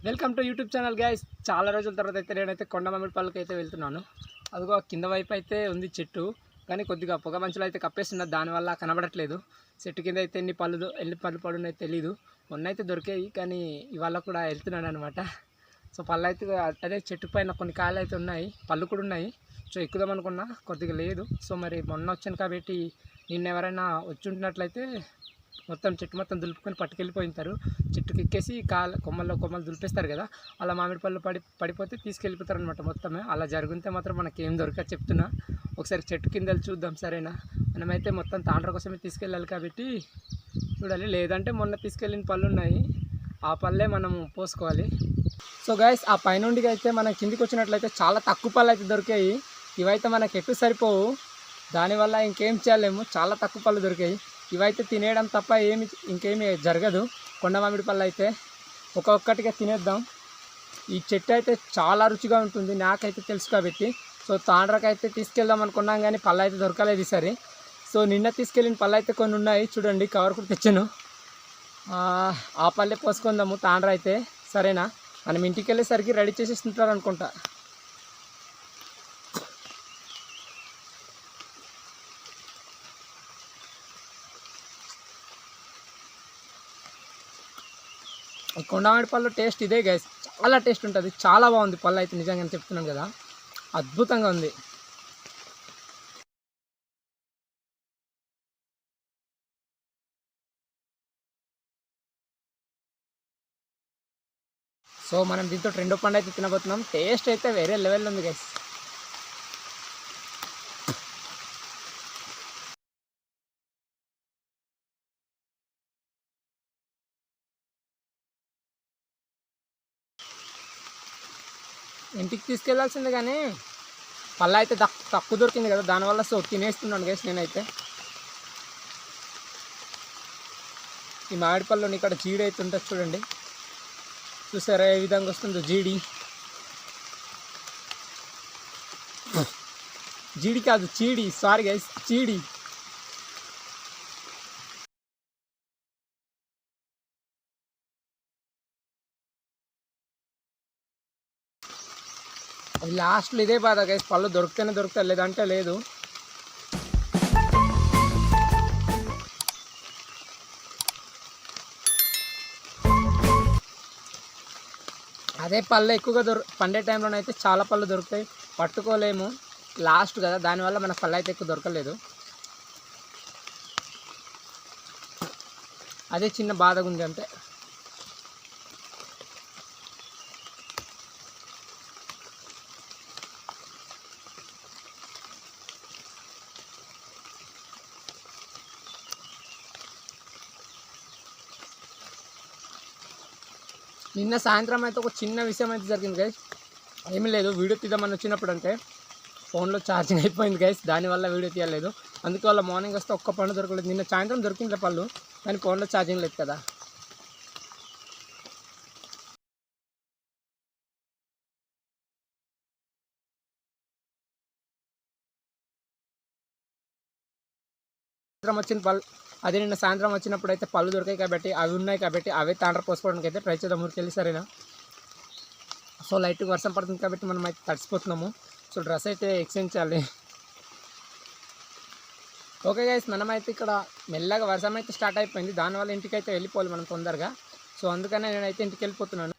Welcome to YouTube channel guys. చాలా రోజుల తర్వాత అయితే నేనైతే కొండ మామిడిపళ్ళకి అయితే వెళ్తున్నాను. అదిగో కింద వైపు అయితే ఉంది చెట్టు, కానీ కొద్దిగా పొగ మంచులో అయితే కప్పేస్తున్నది, దానివల్ల కనబడట్లేదు. చెట్టు కింద అయితే ఎన్ని పళ్ళు పడున్నాయో తెలీదు. మొన్న అయితే దొరికాయి, కానీ ఇవాళ కూడా వెళ్తున్నాను అనమాట. సో పళ్ళు అయితే అదే చెట్టు పైన కొన్ని కాయలు అయితే ఉన్నాయి, పళ్ళు కూడా ఉన్నాయి. సో ఎక్కుదాం అనుకున్నా, కొద్దిగా లేదు. సో మరి మొన్న వచ్చాను కాబట్టి నిన్న ఎవరైనా వచ్చి ఉంటున్నట్లయితే మొత్తం చెట్టు మొత్తం దులుపుకొని పట్టుకెళ్ళిపోయింటారు. చెట్టుకి ఎక్కేసి కొమ్మలు దులిపేస్తారు కదా, అలా మామిడి పళ్ళు పడిపోతే తీసుకెళ్ళిపోతారు అనమాట మొత్తమే. అలా జరిగితే మాత్రం మనకేం దొరకదు చెప్తున్నా. ఒకసారి చెట్టు కింద చూద్దాం, సరేనా? మనమైతే మొత్తం తాండ్ర కోసమే తీసుకెళ్ళాలి కాబట్టి చూడాలి. లేదంటే మొన్న తీసుకెళ్ళిన పళ్ళు ఉన్నాయి, ఆ పళ్ళే మనము పోసుకోవాలి. సో గైస్, ఆ పైనుండి అయితే మనం కిందికి వచ్చినట్లయితే చాలా తక్కువ పళ్ళు అయితే దొరికాయి. ఇవైతే మనకు ఎక్కువ సరిపోవు, దానివల్ల ఇంకేం చేయలేము. చాలా తక్కువ పళ్ళు దొరికాయి. ఇవైతే తినేయడం తప్ప ఇంకేమీ జరగదు. కొండ మామిడి పళ్ళు అయితే ఒక్కొక్కటిగా తినేద్దాం. ఈ చెట్టు అయితే చాలా రుచిగా ఉంటుంది, నాకైతే తెలుసు కాబట్టి. సో తాండ్రకైతే తీసుకెళ్దాం అనుకున్నాం, కానీ పళ్ళు అయితే దొరకలేదు ఈసారి. సో నిన్న తీసుకెళ్ళిన పళ్ళు అయితే కొన్ని ఉన్నాయి, చూడండి. కవర్ కూడా తెచ్చాను, ఆ పళ్ళే పోసుకుందాము తాండ్ర అయితే, సరేనా? మనం ఇంటికి వెళ్ళేసరికి రెడీ చేసేస్తుంటారు అనుకుంటా. ఈ కొండమామిడి పళ్ళు టేస్ట్ ఇదే గైస్, చాలా టేస్ట్ ఉంటుంది, చాలా బాగుంది పళ్ళు అయితే. నిజంగా చెప్తున్నాను కదా, అద్భుతంగా ఉంది. సో మనం దీంతో రెండో పండు అయితే తినబోతున్నాం. టేస్ట్ అయితే వేరే లెవెల్లో ఉంది గైస్. ఇంటికి తీసుకెళ్లాల్సిందే, కానీ పళ్ళు అయితే తక్కువ దొరికింది కదా, దానివల్ల సో తినేస్తున్నాను గైస్ నేనైతే. ఈ మామిడి పళ్ళుని ఇక్కడ జీడి అయితే ఉంటుంది, చూడండి. చూసారా ఏ విధంగా వస్తుందో జీడి? జీడి కాదు, చీడి, సారీ గైస్, చీడి. అది లాస్ట్లో ఇదే బాధ గైస్, పళ్ళు దొరికితేనే దొరుకుతాయి, లేదంటే లేదు. అదే పళ్ళు ఎక్కువగా పండే టైంలోనైతే చాలా పళ్ళు దొరుకుతాయి, పట్టుకోలేము. లాస్ట్ కదా, దానివల్ల మన పళ్ళు అయితే ఎక్కువ దొరకలేదు. అదే చిన్న బాధగా ఉంది అంతే. నిన్న సాయంత్రం అయితే ఒక చిన్న విషయం అయితే జరిగింది గైస్. ఏమీ లేదు, వీడియో తీద్దామని వచ్చినప్పుడు అంటే ఫోన్లో ఛార్జింగ్ అయిపోయింది గైస్, దానివల్ల వీడియో తీయలేదు. అందుకే వాళ్ళ మార్నింగ్ వస్తే ఒక్క పండు దొరకలేదు. నిన్న సాయంత్రం దొరికింది పళ్ళు, కానీ ఫోన్లో ఛార్జింగ్ లేదు కదా. వచ్చిన పళ్ళు అదే నిన్న సాయంత్రం వచ్చినప్పుడు అయితే పళ్ళు దొరికాయి కాబట్టి, అవి ఉన్నాయి కాబట్టి అవే తాండ్ర పోసుకోవడానికి అయితే ట్రై చేద్దాం ఊరికి వెళ్ళి, సరేనా? సో లైట్గా వర్షం పడుతుంది కాబట్టి మనం అయితే తడిసిపోతున్నాము. సో డ్రెస్ అయితే ఎక్స్చేంజ్ చేయాలి. ఓకే గైస్, మనమైతే ఇక్కడ మెల్లగా వర్షం అయితే స్టార్ట్ అయిపోయింది, దానివల్ల ఇంటికి అయితే వెళ్ళిపోవాలి మనం తొందరగా. సో అందుకనే నేనైతే ఇంటికి వెళ్ళిపోతున్నాను.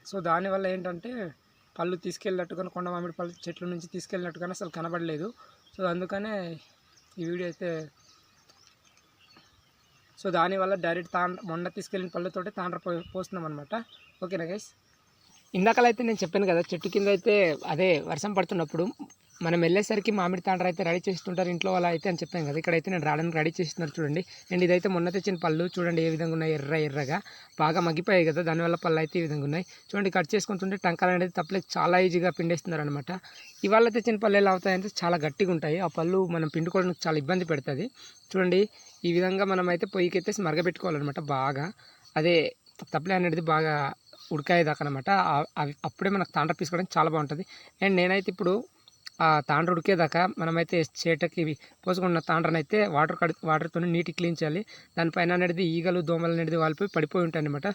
సో దానివల్ల ఏంటంటే పళ్ళు తీసుకెళ్ళినట్టుగా, కొండ మామిడి పళ్ళు చెట్ల నుంచి తీసుకెళ్ళినట్టుగా అసలు కనబడలేదు. సో అందుకనే ఈ వీడియో అయితే, సో దానివల్ల డైరెక్ట్ మొన్న తీసుకెళ్ళిన పళ్ళతోటి తాండ్ర పోస్తున్నాం అనమాట. ఓకేనా గైస్? ఇందాకలైతే నేను చెప్పాను కదా, చెట్టు కింద అయితే అదే వర్షం పడుతున్నప్పుడు మనం వెళ్ళేసరికి మామిడి తాండ్ర అయితే రెడీ చేస్తుంటారు ఇంట్లో అలా అయితే అని చెప్పాను కదా. ఇక్కడైతే నేను రావడానికి రెడీ చేస్తున్నారు, చూడండి. అండ్ ఇదైతే మొన్న తెచ్చిన పళ్ళు, చూడండి ఏ విధంగా ఉన్నాయి, ఎర్రగా బాగా మగ్గిపోయాయి కదా, దానివల్ల పళ్ళు అయితే ఈ విధంగా ఉన్నాయి. చూడండి, కట్ చేసుకుంటుంటే టంకాలు అనేది తప్పలేదు, చాలా ఈజీగా పిండేస్తున్నారు అనమాట. ఇవాళ తెచ్చిన పళ్ళు ఎలా అవుతాయంటే చాలా గట్టిగా ఉంటాయి, ఆ పళ్ళు మనం పిండుకోవడానికి చాలా ఇబ్బంది పెడుతుంది. చూడండి, ఈ విధంగా మనం అయితే పొయ్యికి అయితే మరగబెట్టుకోవాలన్నమాట బాగా. అదే తప్పలే అనేది బాగా ఉడకాయేదాకా అనమాట. అవి అప్పుడే మనకు తాండ్ర పీసుకోవడానికి చాలా బాగుంటుంది. అండ్ నేనైతే ఇప్పుడు ఆ తాండ్ర ఉడికేదాకా మనమైతే చేటకి పోసుకున్న తాండ్రనైతే వాటర్తో నీటి క్లీన్ చేయాలి. దానిపైన అనేది ఈగలు దోమలు అనేది వాలిపోయి పడిపోయి ఉంటాయి అనమాట.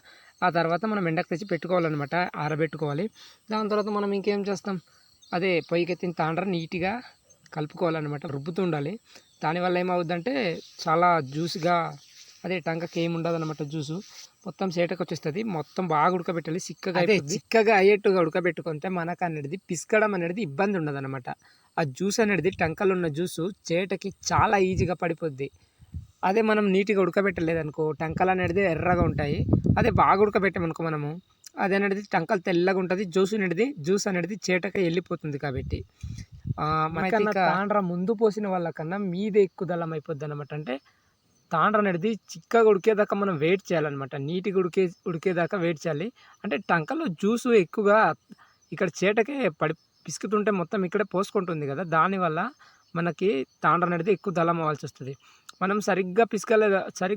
ఆ తర్వాత మనం ఎండకు తెచ్చి పెట్టుకోవాలన్నమాట, ఆరబెట్టుకోవాలి. దాని తర్వాత మనం ఇంకేం చేస్తాం, అదే పొయ్యికెత్తిన తాండ్ర నీట్గా కలుపుకోవాలన్నమాట, రుబ్బుతూ ఉండాలి. దానివల్ల ఏమవుద్దంటే చాలా జ్యూస్గా, అదే టంకకి ఏమి ఉండదు అనమాట, జ్యూసు మొత్తం సేటకు వచ్చేస్తుంది. మొత్తం బాగా ఉడకబెట్టాలి, చిక్కగా అయ్యేట్టుగా ఉడకబెట్టుకుంటే మనకు అనేది పిసకడం అనేది ఇబ్బంది ఉండదు అనమాట. ఆ జ్యూస్ అనేది టంకలో ఉన్న జ్యూసు చేటకి చాలా ఈజీగా పడిపోద్ది. అదే మనం నీట్గా ఉడకబెట్టలేదనుకో టంకలు అనేది ఎర్రగా ఉంటాయి. అదే బాగా ఉడకబెట్టామనుకో మనము, అది అనేది టంకలు తెల్లగా ఉంటుంది, జ్యూస్ అనేది చేటకి వెళ్ళిపోతుంది. కాబట్టి మనకన్నా తాండ్ర ముందు పోసిన వాళ్ళకన్నా మీదే ఎక్కువ దళం అయిపోద్ది అనమాట. అంటే తాండ్ర అనేది చిక్కగా ఉడికేదాకా మనం వెయిట్ చేయాలన్నమాట, నీట్గా ఉడికేదాకా వెయిట్ చేయాలి. అంటే టంకలో జ్యూసు ఎక్కువగా ఇక్కడ చేటకే పిసుకుతుంటే మొత్తం ఇక్కడే పోసుకుంటుంది కదా, దానివల్ల మనకి తాండ్ర అనేది ఎక్కువ దళం అవ్వాల్సి వస్తుంది. మనం సరిగ్గా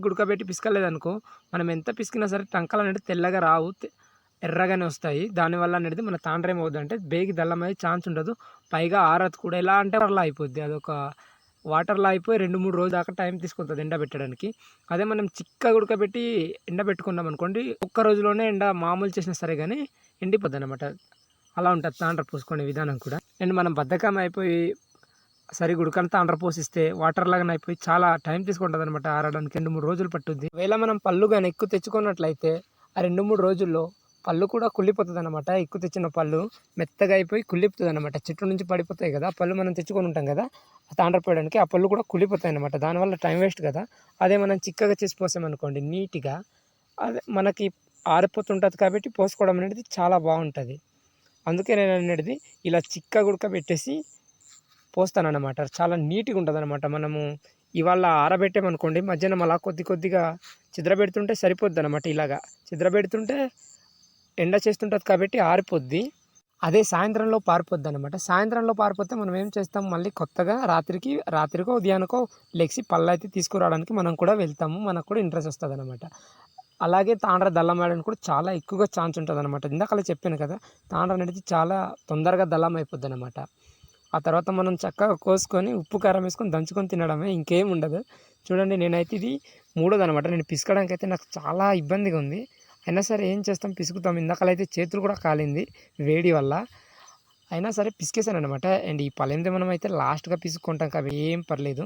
ఉడకబెట్టి పిసకలేదనుకో, మనం ఎంత పిసికినా సరే టంకలు అనేది తెల్లగా రావు, ఎర్రగానే వస్తాయి. దానివల్ల అనేది మన తాండ్ర ఏమవుద్ది అంటే బేగి దళం అయ్యే ఛాన్స్ ఉండదు. పైగా ఆరదు కూడా. ఎలా అంటే వాటర్లా అయిపోద్ది, అదొక వాటర్లా అయిపోయి 2-3 రోజుల దాకా టైం తీసుకుంటుంది ఎండబెట్టడానికి. అదే మనం చిక్కగా ఉడకబెట్టి ఎండబెట్టుకున్నాం అనుకోండి, ఒక్క రోజులోనే మామూలు చేసినా సరే కానీ ఎండిపోద్ది అనమాట. అలా ఉంటుంది తాండ్ర పోసుకునే విధానం కూడా. అండ్ మనం బద్ధకం అయిపోయి సరిగా ఉడకని తాండ్ర పోసిస్తే వాటర్ లాగానే అయిపోయి చాలా టైం తీసుకుంటుంది అనమాట ఆరడానికి, 2-3 రోజులు పట్టుద్ది. ఒకవేళ మనం పళ్ళు కానీ ఎక్కువ తెచ్చుకున్నట్లయితే ఆ 2-3 రోజుల్లో పళ్ళు కూడా కుళ్ళిపోతుంది అనమాట. ఎక్కువ తెచ్చిన పళ్ళు మెత్తగా అయిపోయి కుళ్ళిపోతుంది అనమాట, చెట్టు నుంచి పడిపోతాయి కదా పళ్ళు, మనం తెచ్చుకొని ఉంటాం కదా తాండ్ర పోయడానికి, ఆ పళ్ళు కూడా కుళ్ళిపోతాయి అనమాట. దానివల్ల టైం వేస్ట్ కదా. అదే మనం చిక్కగా చేసి పోసామనుకోండి నీట్గా, అదే మనకి ఆరిపోతుంటుంది కాబట్టి పోసుకోవడం అనేది చాలా బాగుంటుంది. అందుకే నేను అనేది ఇలా చిక్కగా ఉడకబెట్టేసి పోస్తానన్నమాట, చాలా నీట్గా ఉంటుంది అనమాట. మనము ఇవాళ ఆరబెట్టామనుకోండి, మధ్యాహ్నం అలా కొద్దిగా చిద్రబెడుతుంటే సరిపోద్ది అనమాట. ఇలాగా చిద్రబెడుతుంటే ఎండ చేస్తుంటుంది కాబట్టి ఆరిపోద్ది. అదే సాయంత్రంలో పారిపోద్ది అనమాట. సాయంత్రంలో పారిపోతే మనం ఏం చేస్తాం, మళ్ళీ కొత్తగా రాత్రికో ఉదయానికో లెగిసి పళ్ళు అయితే తీసుకురావడానికి మనం కూడా వెళ్తాము, మనకు కూడా ఇంట్రెస్ట్ వస్తుంది అనమాట. అలాగే తాండ్ర దళం వేయడానికి కూడా చాలా ఎక్కువగా ఛాన్స్ ఉంటుంది అనమాట. ఇందాక చెప్పాను కదా, తాండ్ర అనేది చాలా తొందరగా దళం అయిపోద్ది అనమాట. ఆ తర్వాత మనం చక్కగా కోసుకొని ఉప్పు కారం వేసుకొని దంచుకొని తినడమే, ఇంకేం ఉండదు. చూడండి, నేనైతే ఇది మూడోది అనమాట. నేను పిసకడానికి అయితే నాకు చాలా ఇబ్బందిగా ఉంది, అయినా సరే ఏం చేస్తాం, పిసుకుతాం. ఇందాకలైతే చేతులు కూడా కాలింది వేడి వల్ల, అయినా సరే పిసికేసాను అనమాట. అండ్ ఈ పల్లెంది మనం అయితే లాస్ట్గా పిసుక్కుంటాం కాబట్టి ఏం పర్లేదు.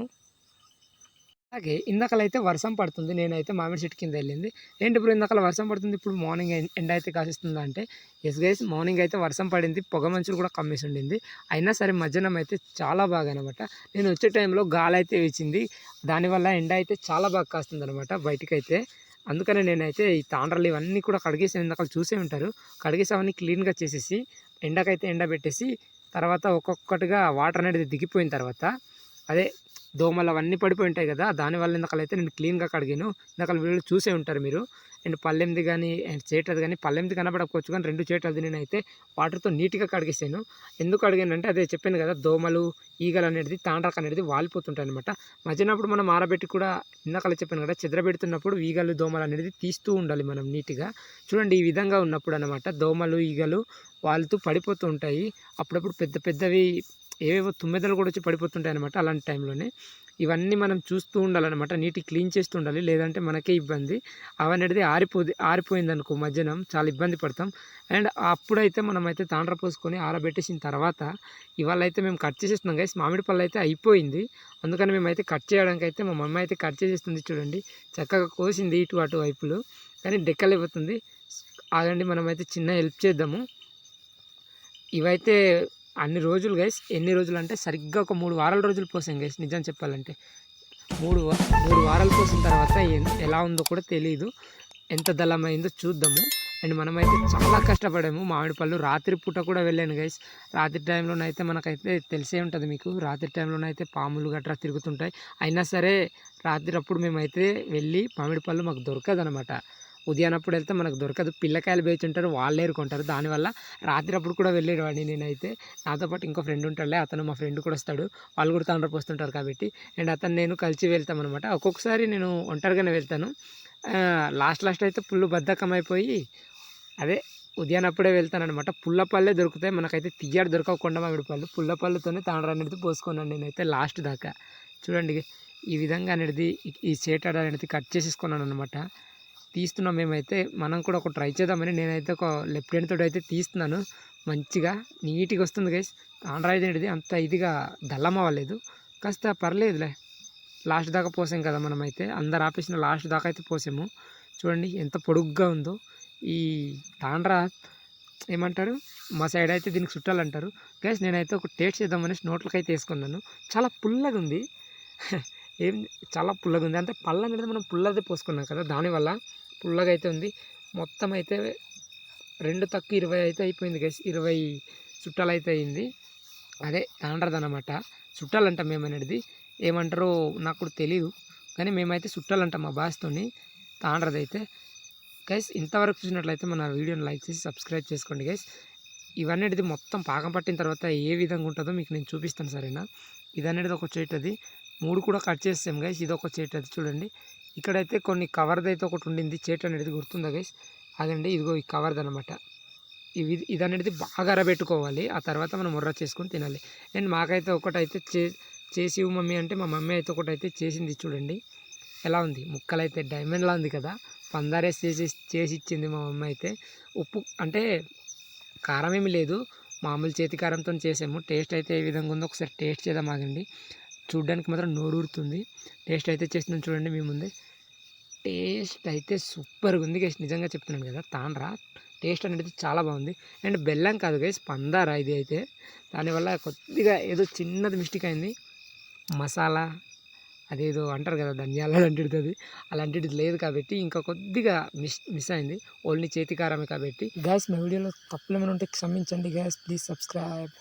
అలాగే ఇందాకలైతే వర్షం పడుతుంది, నేనైతే మామిడి చెట్టు కింద వెళ్ళింది. ఏంటి ఇప్పుడు ఇందాకల వర్షం పడుతుంది, ఇప్పుడు మార్నింగ్ ఎండ అయితే కాసిస్తుందా అంటే ఎస్ గైస్, మార్నింగ్ అయితే వర్షం పడింది, పొగ మంచులు కూడా కమ్మేసి ఉండింది. అయినా సరే మధ్యాహ్నం అయితే చాలా బాగా అనమాట. నేను వచ్చే టైంలో గాలి అయితే వేసింది, దానివల్ల ఎండ అయితే చాలా బాగా కాస్తుంది అనమాట బయటకైతే. అందుకనే నేనైతే ఈ తాండ్రలు ఇవన్నీ కూడా కడిగేసాను, ఇందాక చూసే ఉంటారు. కడిగేసి అవన్నీ క్లీన్గా చేసేసి ఎండకైతే ఎండబెట్టేసి, తర్వాత ఒక్కొక్కటిగా వాటర్ అనేది దిగిపోయిన తర్వాత, అదే దోమలు అవన్నీ పడిపోయి ఉంటాయి కదా, దానివల్ల ఇందాకలైతే నేను క్లీన్గా కడిగాను. ఇందాక వీళ్ళు చూసే ఉంటారు మీరు. అండ్ పల్లెంది కానీ అండ్ చేటది కానీ, పల్లెంది కనపడకపోవచ్చు కానీ 2 చేటది నేనైతే వాటర్తో నీట్గా కడిగేసాను. ఎందుకు అడిగానంటే అదే చెప్పాను కదా, దోమలు ఈగలు అనేది తాండ్రకు అనేది వాలిపోతుంటాయి అనమాట. మధ్యాహ్నప్పుడు మనం ఆరబెట్టి కూడా ఇందాక చెప్పాను కదా, చెద్రబెడుతున్నప్పుడు ఈగలు దోమలు అనేది తీస్తూ ఉండాలి మనం నీట్గా. చూడండి, ఈ విధంగా ఉన్నప్పుడు అనమాట దోమలు ఈగలు వాలుతూ పడిపోతూ ఉంటాయి. అప్పుడప్పుడు పెద్దవి ఏవేవో తుమ్మెదలు కూడా వచ్చి పడిపోతుంటాయి అనమాట. అలాంటి టైంలోనే ఇవన్నీ మనం చూస్తూ ఉండాలన్నమాట, నీట్గా క్లీన్ చేస్తూ ఉండాలి, లేదంటే మనకే ఇబ్బంది. అవనేది ఆరిపోయింది అనుకో మధ్యాహ్నం చాలా ఇబ్బంది పడతాం. అండ్ అప్పుడైతే మనమైతే తాండ్ర పోసుకొని ఆరబెట్టేసిన తర్వాత ఇవాళ అయితే మేము కట్ చేసేస్తున్నాం గైస్. మామిడి పళ్ళు అయితే అయిపోయింది, అందుకని మేమైతే కట్ చేయడానికి అయితే మా మమ్మీ అయితే కట్ చేసేస్తుంది. చూడండి, చక్కగా కోసింది ఇటు అటు వైపులు, కానీ డెక్కలేకపోతుంది. ఆగండి, మనమైతే చిన్న హెల్ప్ చేద్దాము. ఇవైతే అన్ని రోజులు గైస్, ఎన్ని రోజులు అంటే సరిగ్గా ఒక 3 వారాల రోజులు పోసాం గైస్. నిజం చెప్పాలంటే 3 వారాలు పోసిన తర్వాత ఎలా ఉందో కూడా తెలియదు, ఎంత దళమైందో చూద్దాము. అండ్ మనమైతే చాలా కష్టపడాము. మామిడి పళ్ళు రాత్రి పూట కూడా వెళ్ళాను గైస్. రాత్రి టైంలోనైతే మనకైతే తెలిసే ఉంటుంది మీకు, రాత్రి టైంలోనైతే పాములు గట్రా తిరుగుతుంటాయి. అయినా సరే రాత్రి అప్పుడు మేమైతే వెళ్ళి మామిడి పళ్ళు మాకు దొరకదు అనమాట. ఉదయానప్పుడు వెళ్తే మనకు దొరకదు, పిల్లకాయలు వేచి ఉంటారు, వాళ్ళు ఏరుకుంటారు. దానివల్ల రాత్రి అప్పుడు కూడా వెళ్ళేవాడిని నేనైతే. నాతో పాటు ఇంకో ఫ్రెండ్ ఉంటాడులే, అతను మా ఫ్రెండ్ కూడా వస్తాడు, వాళ్ళు కూడా తాండ్ర పోస్తుంటారు కాబట్టి. అండ్ అతను నేను కలిసి వెళ్తాం అనమాట. ఒక్కొక్కసారి నేను ఒంటరిగానే వెళ్తాను. లాస్ట్ అయితే ఫుల్ బద్ధకం అయిపోయి అదే ఉదయాన్నప్పుడే వెళ్తానమాట. పుల్లపల్లే దొరుకుతాయి మనకైతే, తియ్యడు దొరకవు కొండ మామిడి పళ్ళు. పుల్లపళ్ళతోనే తాండ్ర అనేది పోసుకున్నాను నేనైతే లాస్ట్ దాకా. చూడండి ఈ విధంగా అనేది ఈ చేటాడ అనేది కట్ చేసేసుకున్నాను అనమాట. తీస్తున్నాం మేమైతే. మనం కూడా ఒక ట్రై చేద్దామని నేనైతే ఒక లెఫ్ట్ హ్యాండ్ తోటి అయితే తీస్తున్నాను. మంచిగా నీట్గా వస్తుంది గైస్. తాండ్ర అనేది అంత ఇదిగా దళ్ళం అవ్వలేదు, కాస్త పర్లేదులే. లాస్ట్ దాకా పోసాం కదా మనమైతే, అందరు ఆపేసిన లాస్ట్ దాకా అయితే పోసాము. చూడండి ఎంత పొడుగ్గా ఉందో ఈ తాండ్ర. ఏమంటారు మా సైడ్ అయితే దీనికి చుట్టాలు అంటారు గైస్. నేనైతే ఒక టేస్ట్ చేద్దామని నోట్లకి అయితే వేసుకున్నాను. చాలా పుల్లగా ఉంది. చాలా పుల్లగా ఉంది. అంటే పళ్ళ అనేది మనం పుల్లదే పోసుకున్నాం కదా, దానివల్ల పుల్లగా అయితే ఉంది. మొత్తం అయితే 2 తక్కువ 20 అయితే అయిపోయింది గైస్. 20 చుట్టాలు అయితే అయింది. అదే తాండ్రదనమాట. చుట్టాలంటాం మేమనేది, ఏమంటారో నాకు కూడా తెలీదు, కానీ మేమైతే చుట్టాలంటాం మా భాషతోని తాండ్రదైతే. గైస్ ఇంతవరకు చూసినట్లయితే మన వీడియోని లైక్ చేసి సబ్స్క్రైబ్ చేసుకోండి గైస్. ఇవన్నీ మొత్తం పాకం పట్టిన తర్వాత ఏ విధంగా ఉంటుందో మీకు నేను చూపిస్తాను సరేనా. ఇదనేది ఒక చేటది, 3 కూడా కట్ చేసాం గైస్. ఇది ఒక చేటది చూడండి. ఇక్కడైతే కొన్ని కవర్ది అయితే ఒకటి ఉండింది చేట అనేది, గుర్తుందా గైస్? అదండి ఇదిగో ఈ కవర్ది అనమాట. ఇదనేది బాగా అరబెట్టుకోవాలి, ఆ తర్వాత మనం ముర్ర చేసుకొని తినాలి. అండ్ మాకైతే ఒకటైతే చేసి మమ్మీ అంటే మా మమ్మీ అయితే ఒకటైతే చేసింది చూడండి. ఎలా ఉంది, ముక్కలు అయితే డైమండ్లా ఉంది కదా. పందారేసి చేసి ఇచ్చింది మా మమ్మీ అయితే. ఉప్పు అంటే కారం ఏమి లేదు, మామూలు చేతి కారంతో చేసాము. టేస్ట్ అయితే ఏ విధంగా ఉందో ఒకసారి టేస్ట్ చేద్దాం ఆగండి. చూడ్డానికి మాత్రం నోరూరుతుంది. టేస్ట్ అయితే చేస్తున్నాను చూడండి మీ ముందే. టేస్ట్ అయితే సూపర్గా ఉంది గైస్, నిజంగా చెప్తున్నాను కదా. తాండ్ర టేస్ట్ అనేది చాలా బాగుంది. అండ్ బెల్లం కాదు గైస్, పందారా ఇది అయితే. దానివల్ల కొద్దిగా ఏదో చిన్నది మిస్టేక్ అయింది. మసాలా అదేదో అంటారు కదా ధనియాలు అలాంటిది, అలాంటిది లేదు కాబట్టి ఇంకా కొద్దిగా మిస్ అయింది. ఓన్లీ చేతి కారమే కాబట్టి. గ్యాస్ మా వీడియోలో తప్పులు ఏమైనా ఉంటే క్షమించండి గ్యాస్, ప్లీజ్ సబ్స్క్రైబ్.